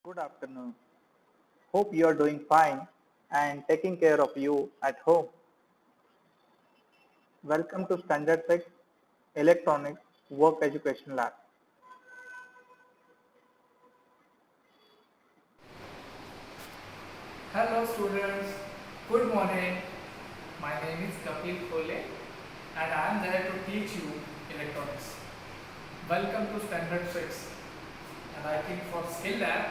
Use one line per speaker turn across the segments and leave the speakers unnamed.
Good afternoon. Hope you are doing fine and taking care of you at home. Welcome to Standard 6 Electronics Work Education Lab.
Hello students, good morning. My name is Kapil Khole and I am there to teach you electronics. Welcome to Standard 6 and I think for Skill Lab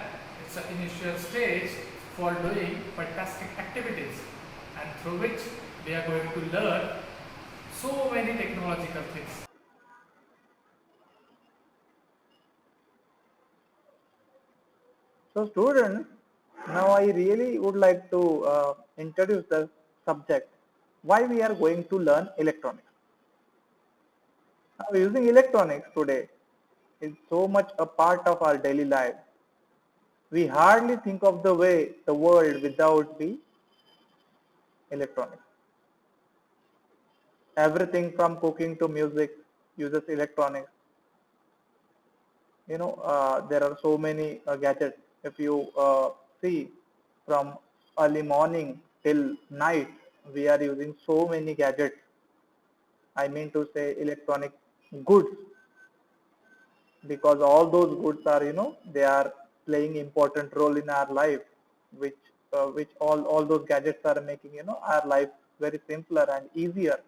it's an initial stage for doing fantastic activities and through which we are going to learn so many technological things.
So students, now I really would like to introduce the subject why we are going to learn electronics. Now using electronics today is so much a part of our daily life. We hardly think of the way the world without the electronics. Everything from cooking to music uses electronics. There are so many gadgets. If you see from early morning till night, we are using so many gadgets. I mean to say electronic goods, because all those goods are, they are playing important role in our life, which all those gadgets are making, our life very simpler and easier.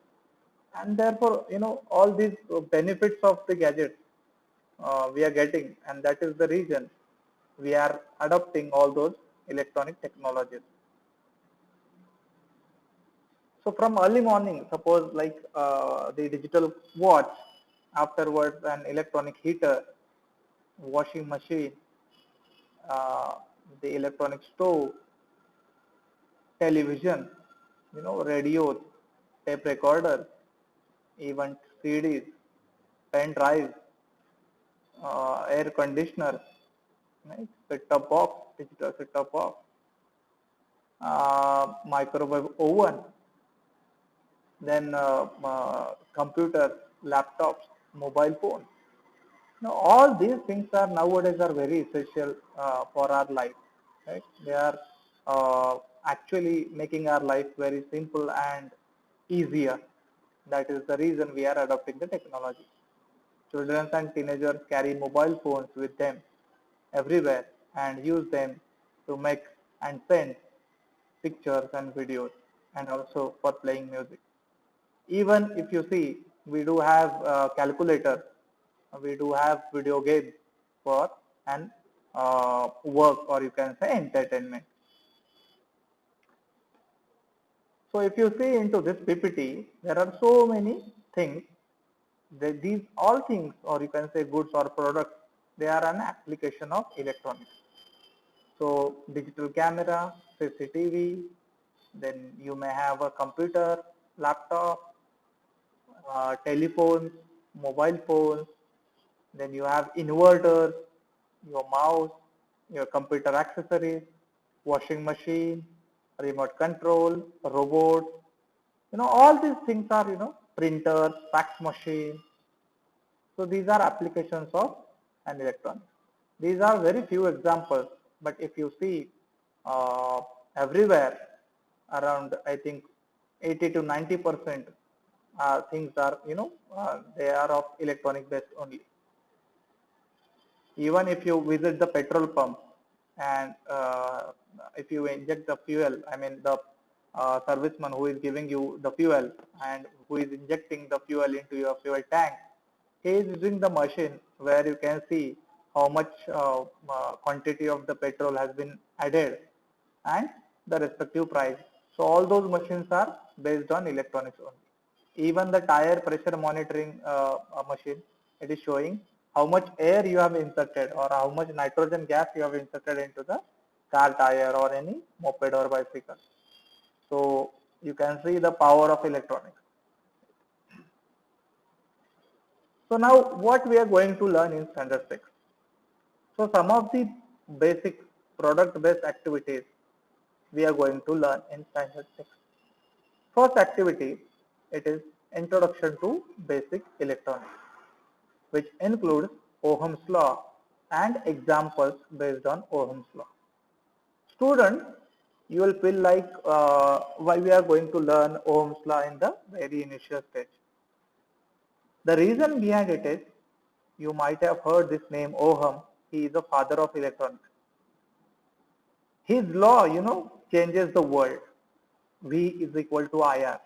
And therefore, all these benefits of the gadgets we are getting, and that is the reason we are adopting all those electronic technologies. So from early morning, suppose like the digital watch, afterwards an electronic heater, washing machine, uh, the electronic stove, television, radios, tape recorder, even CDs, pen drives, air conditioner, right? Set-top box, digital set-top box, microwave oven, then computers, laptops, mobile phones. Now, all these things are nowadays are very essential for our life. Right? They are actually making our life very simple and easier. That is the reason we are adopting the technology. Children and teenagers carry mobile phones with them everywhere and use them to make and send pictures and videos, and also for playing music. Even if you see, we do have calculator, we do have video games for an work, or you can say entertainment. So if you see into this PPT, there are so many things. These all things, or you can say goods or products, they are an application of electronics. So digital camera, CCTV, then you may have a computer, laptop, telephones, mobile phones, then you have inverters, your mouse, your computer accessories, washing machine, remote control, robots, all these things are, printers, fax machine. So these are applications of an electronics. These are very few examples, but if you see uh, everywhere, around I think 80 to 90% things are, they are of electronic based only. Even if you visit the petrol pump and if you inject the fuel, I mean the serviceman who is giving you the fuel and who is injecting the fuel into your fuel tank, he is using the machine where you can see how much quantity of the petrol has been added and the respective price. So all those machines are based on electronics only. Even the tire pressure monitoring machine, it is showing how much air you have inserted or how much nitrogen gas you have inserted into the car tire or any moped or bicycle. So you can see the power of electronics. So now what we are going to learn in standard 6. So some of the basic product based activities we are going to learn in standard 6. First activity, it is introduction to basic electronics, which includes Ohm's law, and examples based on Ohm's law. Students, you will feel like why we are going to learn Ohm's law in the very initial stage. The reason behind it is, you might have heard this name Ohm. He is the father of electronics. His law, changes the world. V is equal to IR.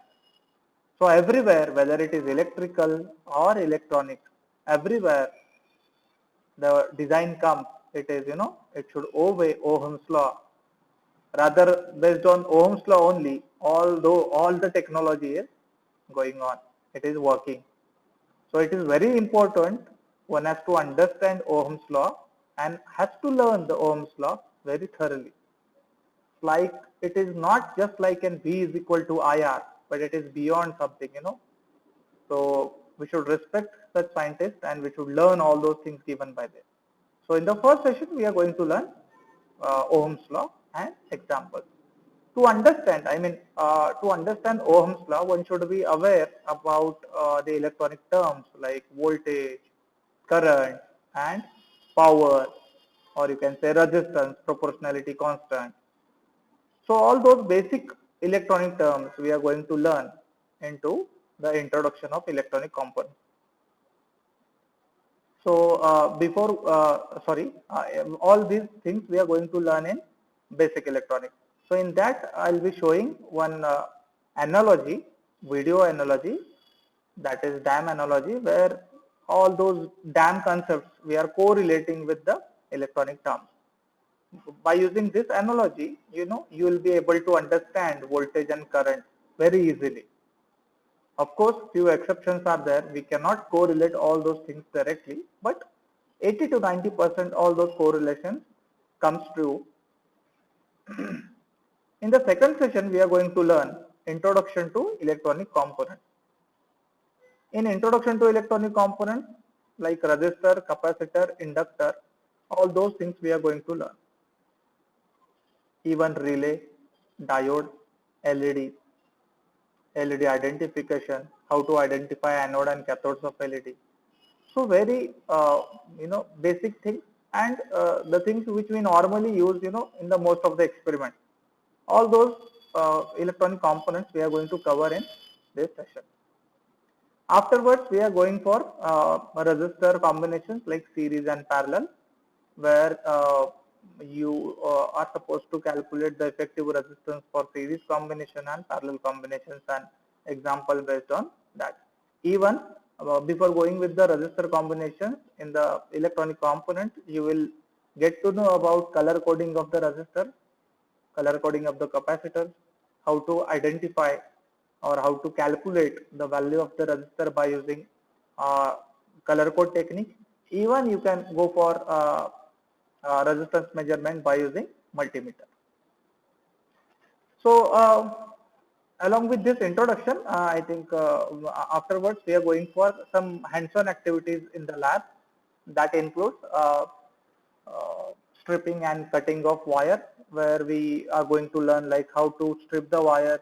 So everywhere, whether it is electrical or electronics, everywhere the design comes, it is, it should obey Ohm's law. Rather, based on Ohm's law only, although all the technology is going on, it is working. So it is very important, one has to understand Ohm's law and has to learn the Ohm's law very thoroughly. Like, it is not just like an V is equal to IR, but it is beyond something, So we should respect such scientists and we should learn all those things given by them. So in the first session, we are going to learn Ohm's law and examples. To understand, to understand Ohm's law, one should be aware about the electronic terms like voltage, current, and power, or you can say resistance, proportionality constant. So all those basic electronic terms we are going to learn into the introduction of electronic components. So all these things we are going to learn in basic electronics. So in that I'll be showing one analogy, video analogy, that is DAM analogy, where all those DAM concepts we are correlating with the electronic terms. By using this analogy, you will be able to understand voltage and current very easily. Of course, few exceptions are there. We cannot correlate all those things directly, but 80 to 90% all those correlations comes true. In the second session, we are going to learn introduction to electronic components. In introduction to electronic components like resistor, capacitor, inductor, all those things we are going to learn. Even relay, diode, LED, LED identification, how to identify anode and cathodes of LED. So very basic things, and the things which we normally use in the most of the experiments. All those electronic components we are going to cover in this session. Afterwards, we are going for resistor combinations like series and parallel, where you are supposed to calculate the effective resistance for series combination and parallel combinations, and example based on that. Even before going with the resistor combinations in the electronic components, you will get to know about color coding of the resistor, color coding of the capacitor, how to identify or how to calculate the value of the resistor by using color code technique. Even you can go for resistance measurement by using multimeter. So along with this introduction, I think afterwards we are going for some hands-on activities in the lab that includes stripping and cutting of wire, where we are going to learn like how to strip the wire,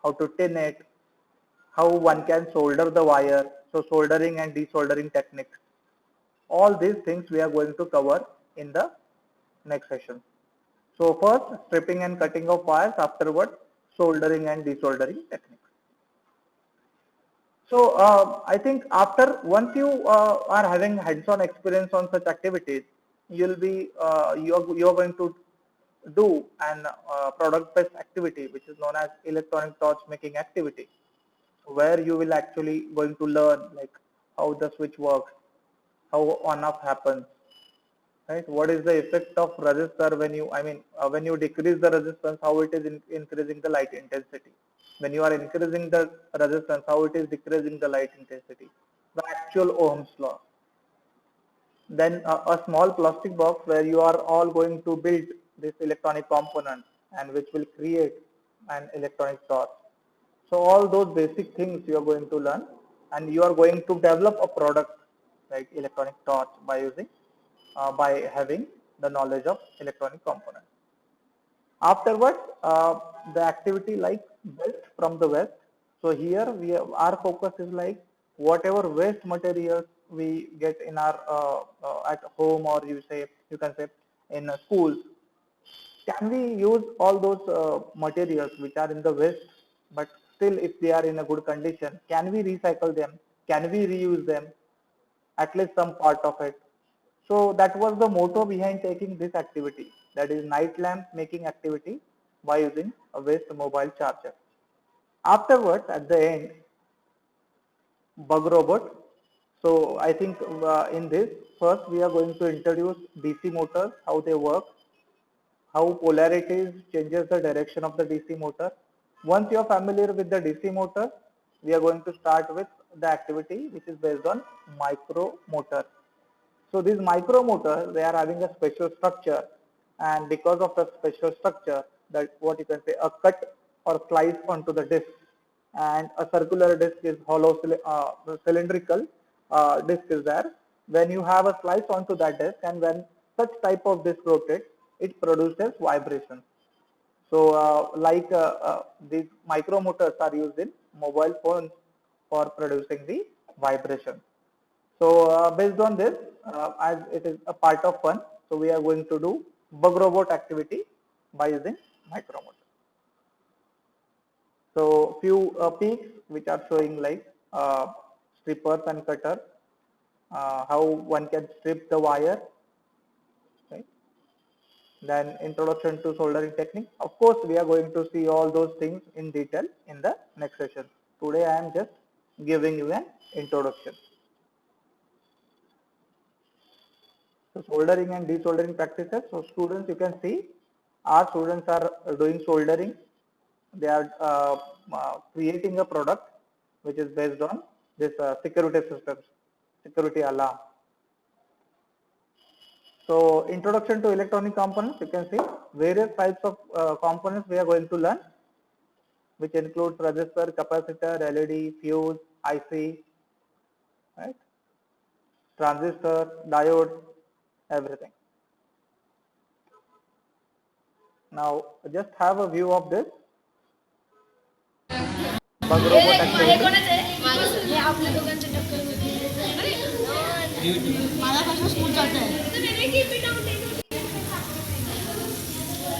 how to tin it, how one can solder the wire, so soldering and desoldering techniques. All these things we are going to cover in the next session. So first stripping and cutting of wires, afterwards soldering and desoldering techniques. So I think after once you are having hands-on experience on such activities, you'll be you are going to do an product-based activity which is known as electronic torch making activity, where you will actually going to learn like how the switch works, how on-off happens, right? What is the effect of resistor when you, when you decrease the resistance, how it is increasing the light intensity. When you are increasing the resistance, how it is decreasing the light intensity. The actual Ohm's law. Then a small plastic box where you are all going to build this electronic component and which will create an electronic torch. So all those basic things you are going to learn, and you are going to develop a product like electronic torch by using by having the knowledge of electronic components. Afterwards, the activity like best from the west. So here we have, our focus is like whatever waste materials we get in our at home, or you can say in schools, can we use all those materials which are in the waste, but still if they are in a good condition, can we recycle them? Can we reuse them? At least some part of it. So that was the motto behind taking this activity, that is night lamp making activity by using a waste mobile charger. Afterwards, at the end, bug robot. So I think in this, first we are going to introduce DC motors, how they work, how polarities changes the direction of the DC motor. Once you are familiar with the DC motor, we are going to start with the activity which is based on micro motor. So these micro motors, they are having a special structure, and because of the special structure, that what you can say, a cut or slice onto the disc, and a circular disc is hollow cylindrical disc is there. When you have a slice onto that disc, and when such type of disc rotates, it produces vibration. So these micro motors are used in mobile phones for producing the vibration. So based on this, as it is a part of fun, so we are going to do bug robot activity by using micro motor. So few peaks which are showing like strippers and cutter, how one can strip the wire, right? Then introduction to soldering technique. Of course, we are going to see all those things in detail in the next session. Today I am just giving you an introduction. So soldering and desoldering practices. So students, you can see our students are doing soldering. They are creating a product which is based on this security systems, security alarm. So introduction to electronic components, you can see various types of components we are going to learn, which includes resistor, capacitor, LED, fuse, IC, right? Transistor, diode, everything. Now just have a view of this bug robot activity.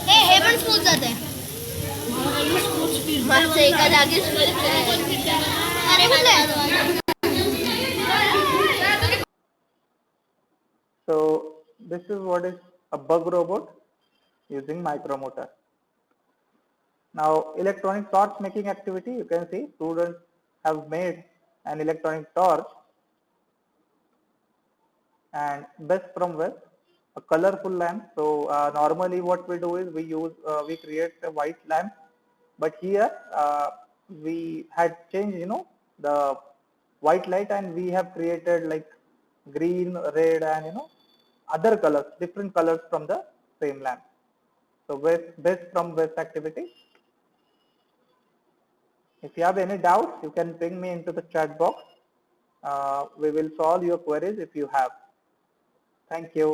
हे पण smooth जाते माझं एका जागेच अरे म्हणलं
So this is what is a bug robot using micromotor. Now electronic torch making activity, you can see students have made an electronic torch, and best from west, a colorful lamp. So normally what we do is we create a white lamp, but here we had changed, the white light, and we have created like green, red, and other colors, different colors from the same lamp. So best from west activity. If you have any doubts, you can ping me into the chat box. We will solve your queries if you have. Thank you.